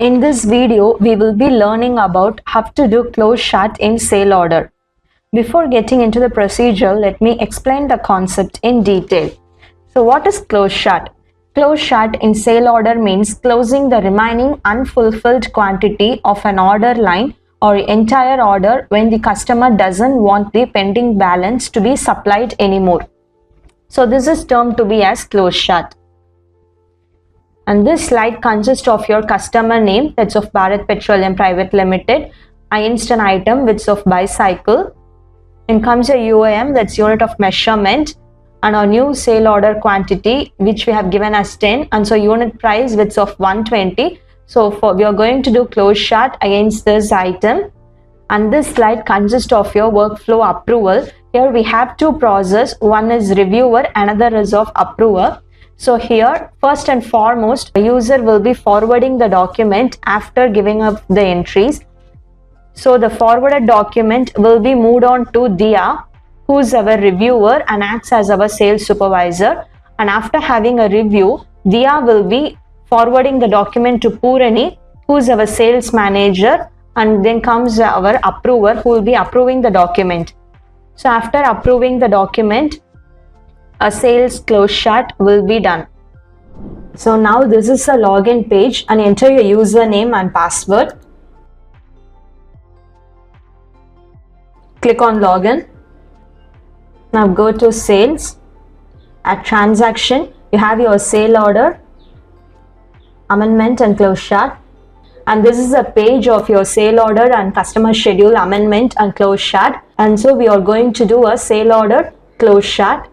In this video, we will be learning about how to do close shut in sale order. Before getting into the procedure, let me explain the concept in detail. So what is close shut? Close shut in sale order means closing the remaining unfulfilled quantity of an order line or entire order when the customer doesn't want the pending balance to be supplied anymore. So this is termed to be as close shut. And this slide consists of your customer name, that's of Bharat Petroleum Private Limited, instant item, which is of bicycle, and comes your UAM, that's unit of measurement, and our new sale order quantity, which we have given as 10, and so unit price, which is of 120. So we are going to do close shut against this item. And this slide consists of your workflow approval. Here we have two processes, one is reviewer, another is of approver. So here, first and foremost, the user will be forwarding the document after giving up the entries. So the forwarded document will be moved on to Dia, who is our reviewer and acts as our sales supervisor. And after having a review, Dia will be forwarding the document to Purani, who is our sales manager, and then comes our approver, who will be approving the document. So after approving the document, a sales close shut will be done. So now this is a login page, and enter your username and password. Click on login. Now go to sales. At transaction, you have your sale order, amendment and close shut. And this is a page of your sale order and customer schedule amendment and close shut. And so we are going to do a sale order close shut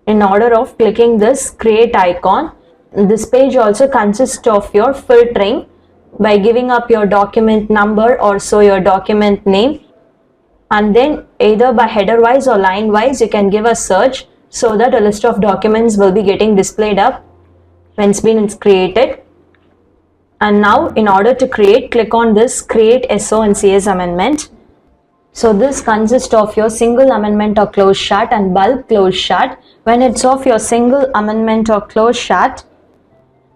in order of clicking this create icon. This page also consists of your filtering by giving up your document number or so your document name, and then either by header wise or line wise you can give a search so that a list of documents will be getting displayed up when it's created. And now in order to create, click on this create SO and CS amendment. So this consists of your single amendment or close shut and bulk close shut. When it's of your single amendment or close shut,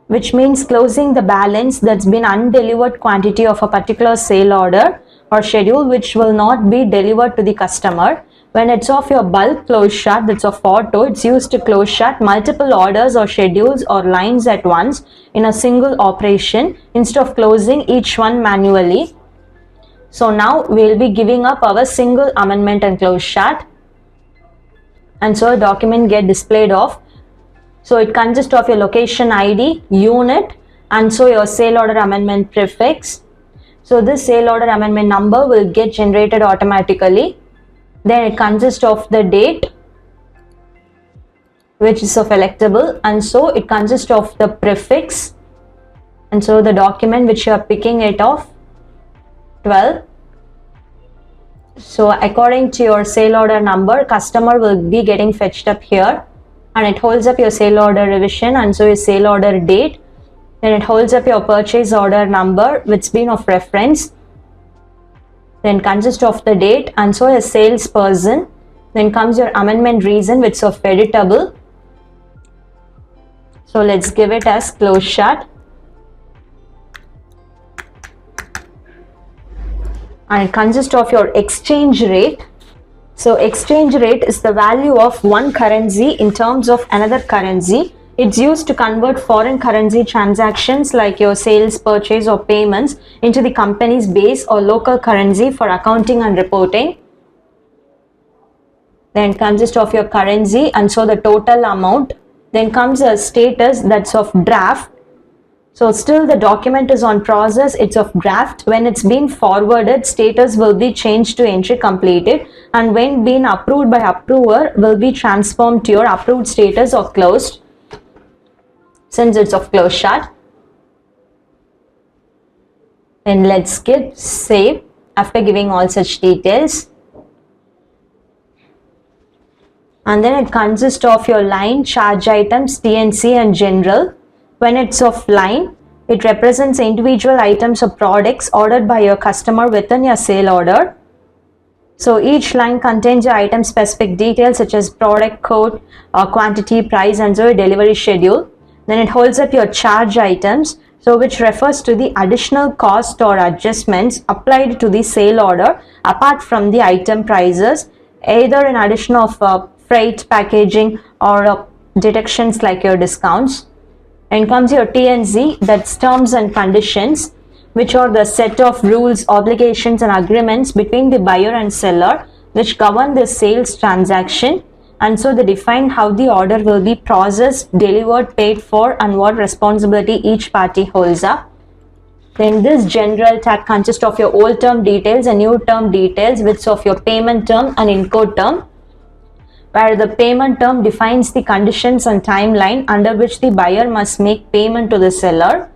which means closing the balance that's been undelivered quantity of a particular sale order or schedule which will not be delivered to the customer. When it's of your bulk close shut, that's of auto, it's used to close shut multiple orders or schedules or lines at once in a single operation instead of closing each one manually. So now we'll be giving up our single amendment and close shut, and so a document get displayed off. So it consists of your location ID, unit, and so your sale order amendment prefix. So this sale order amendment number will get generated automatically. Then it consists of the date, which is of electable, and so it consists of the prefix, and so the document which you are picking it off, 12. So according to your sale order number, customer will be getting fetched up here, and it holds up your sale order revision and so your sale order date. Then it holds up your purchase order number which been of reference. Then consists of the date and so a salesperson. Then comes your amendment reason which is of editable. So let's give it as close shut. And it consists of your exchange rate. So exchange rate is the value of one currency in terms of another currency. It's used to convert foreign currency transactions like your sales, purchase or payments into the company's base or local currency for accounting and reporting. Then consists of your currency and so the total amount. Then comes a status that's of draft. So still the document is on process, it's of draft. When it's been forwarded, status will be changed to entry completed, and when been approved by approver will be transformed to your approved status or closed, since it's of close shut. Then let's skip save after giving all such details. And then it consists of your line, charge items, TNC and general. When it's of line, it represents individual items or products ordered by your customer within your sale order. So each line contains your item specific details such as product code, quantity, price and so delivery schedule. Then it holds up your charge items, so which refers to the additional cost or adjustments applied to the sale order apart from the item prices, either in addition of freight, packaging, or deductions like your discounts. And comes your T&Z, that's terms and conditions, which are the set of rules, obligations and agreements between the buyer and seller which govern the sales transaction, and so they define how the order will be processed, delivered, paid for, and what responsibility each party holds up. Then this general tag consists of your old term details and new term details, which of your payment term and encode term, where the payment term defines the conditions and timeline under which the buyer must make payment to the seller.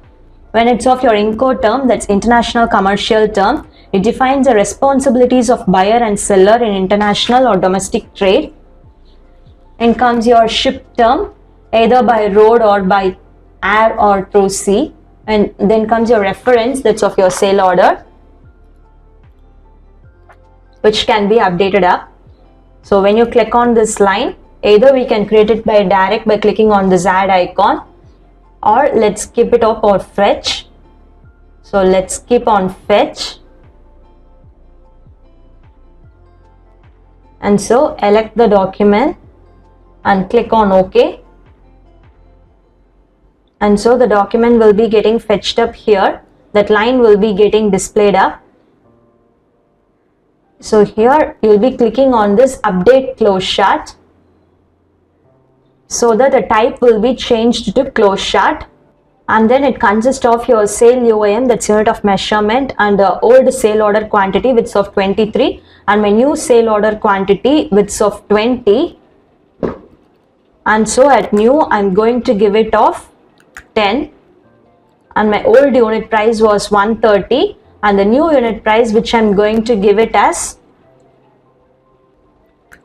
When it's of your encode term, that's international commercial term, it defines the responsibilities of buyer and seller in international or domestic trade. And comes your ship term, either by road or by air or through sea. And then comes your reference, that's of your sale order, which can be updated up. So when you click on this line, either we can create it by direct by clicking on this add icon, or let's keep it up or fetch. So let's keep on fetch. And so elect the document and click on OK. And so the document will be getting fetched up here. That line will be getting displayed up. So here you will be clicking on this update close chart, so that the type will be changed to close chart, and then it consists of your sale UIM, that's unit of measurement, and the old sale order quantity width of 23, and my new sale order quantity width of 20. And so at new I'm going to give it of 10, and my old unit price was 130, and the new unit price which I'm going to give it as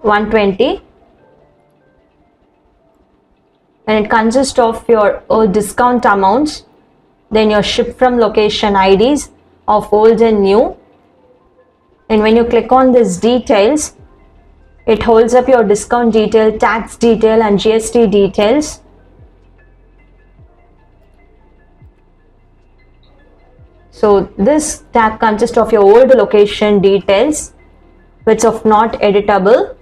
120. And it consists of your old discount amounts, then your ship from location IDs of old and new. And when you click on this details, it holds up your discount detail, tax detail and GST details. So this tag consists of your old location details, which of not editable.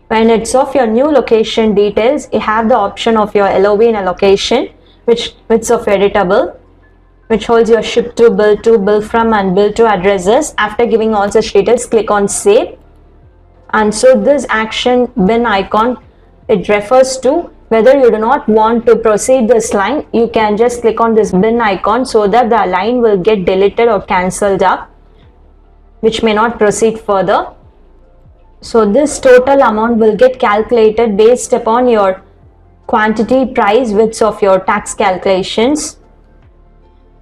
When it's of your new location details, you have the option of your LOB in a location, which is of editable, which holds your ship to, bill from and bill to addresses. After giving all such details, click on save. And so this action bin icon, it refers to whether you do not want to proceed this line, you can just click on this bin icon so that the line will get deleted or cancelled up, which may not proceed further. So this total amount will get calculated based upon your quantity, price, widths of your tax calculations.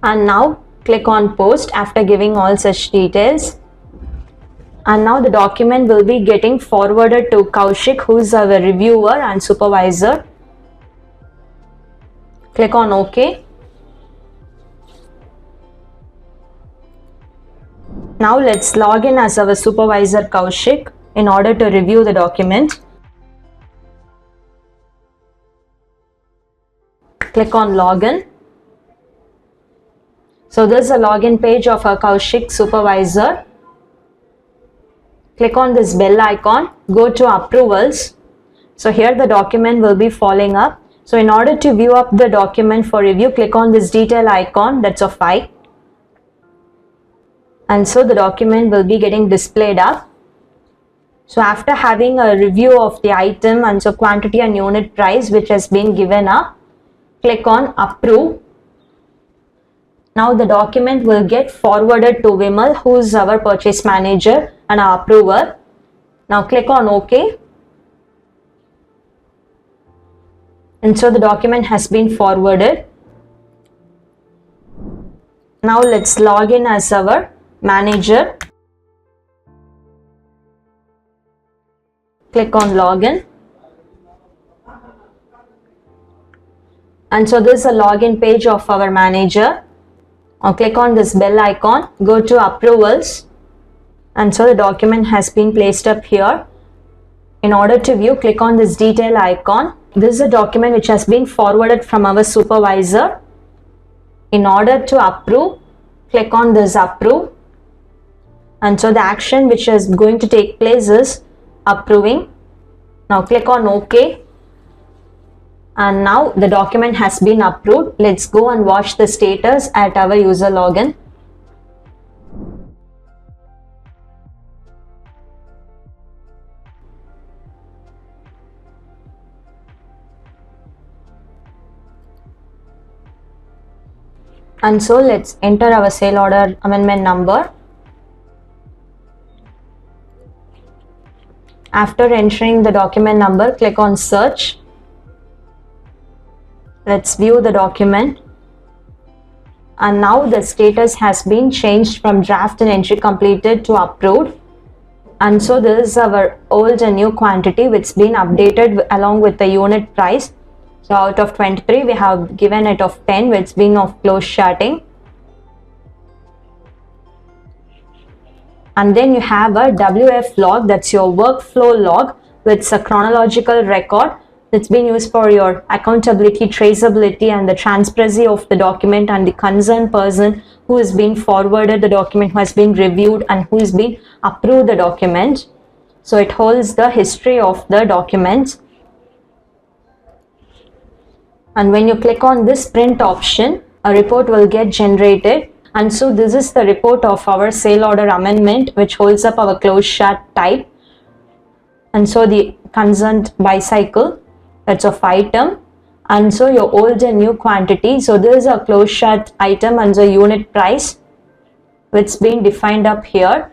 And now click on post after giving all such details. And now the document will be getting forwarded to Kaushik, who is our reviewer and supervisor. Click on OK. Now let's log in as our supervisor Kaushik in order to review the document. Click on login. So this is a login page of our Kaushik supervisor. Click on this bell icon, go to approvals. So here the document will be falling up. So in order to view up the document for review, click on this detail icon, that's of I. And so the document will be getting displayed up. So after having a review of the item and so quantity and unit price which has been given up, click on approve. Now the document will get forwarded to Vimal, who is our purchase manager and our approver. Now click on OK. And so the document has been forwarded. Now let's log in as our manager. Click on login. And so this is a login page of our manager. Now click on this bell icon, go to approvals. And so the document has been placed up here. In order to view, click on this detail icon this is a document which has been forwarded from our supervisor. In order to approve, click on this approve. And so the action which is going to take place is approving. Now click on OK. And now the document has been approved. Let's go and watch the status at our user login. And so let's enter our sale order amendment number. After entering the document number, click on search. Let's view the document. And now the status has been changed from draft and entry completed to approved. And so this is our old and new quantity which has been updated along with the unit price. So out of 23, we have given it of 10, which has been of close shorting. And then you have a WF log, that's your workflow log, with a chronological record that's been used for your accountability, traceability, and the transparency of the document and the concerned person who has been forwarded the document, who has been reviewed, and who has been approved the document. So it holds the history of the document. And when you click on this print option, a report will get generated. And so this is the report of our sale order amendment, which holds up our close short type. And so the concerned bicycle, that's of item. And so your old and new quantity. So this is a close short item and the unit price, which is being defined up here,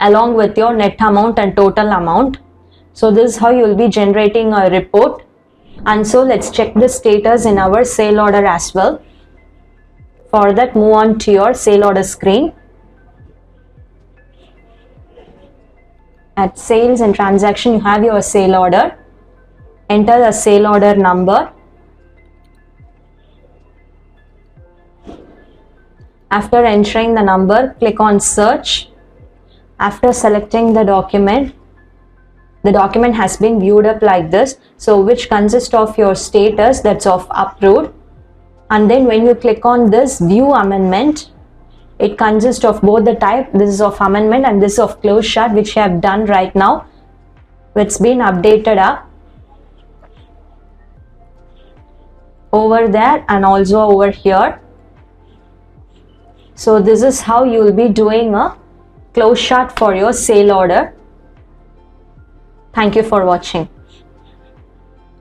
along with your net amount and total amount. So this is how you will be generating a report. And so let's check the status in our sale order as well. For that, move on to your sale order screen. At sales and transaction, you have your sale order. Enter the sale order number. After entering the number, click on search. After selecting the document has been viewed up like this. So which consists of your status, that's of approved. And then when you click on this view amendment, it consists of both the type. This is of amendment and this is of close short, which you have done right now. It's been updated up over there and also over here. So this is how you will be doing a close short for your sale order. Thank you for watching.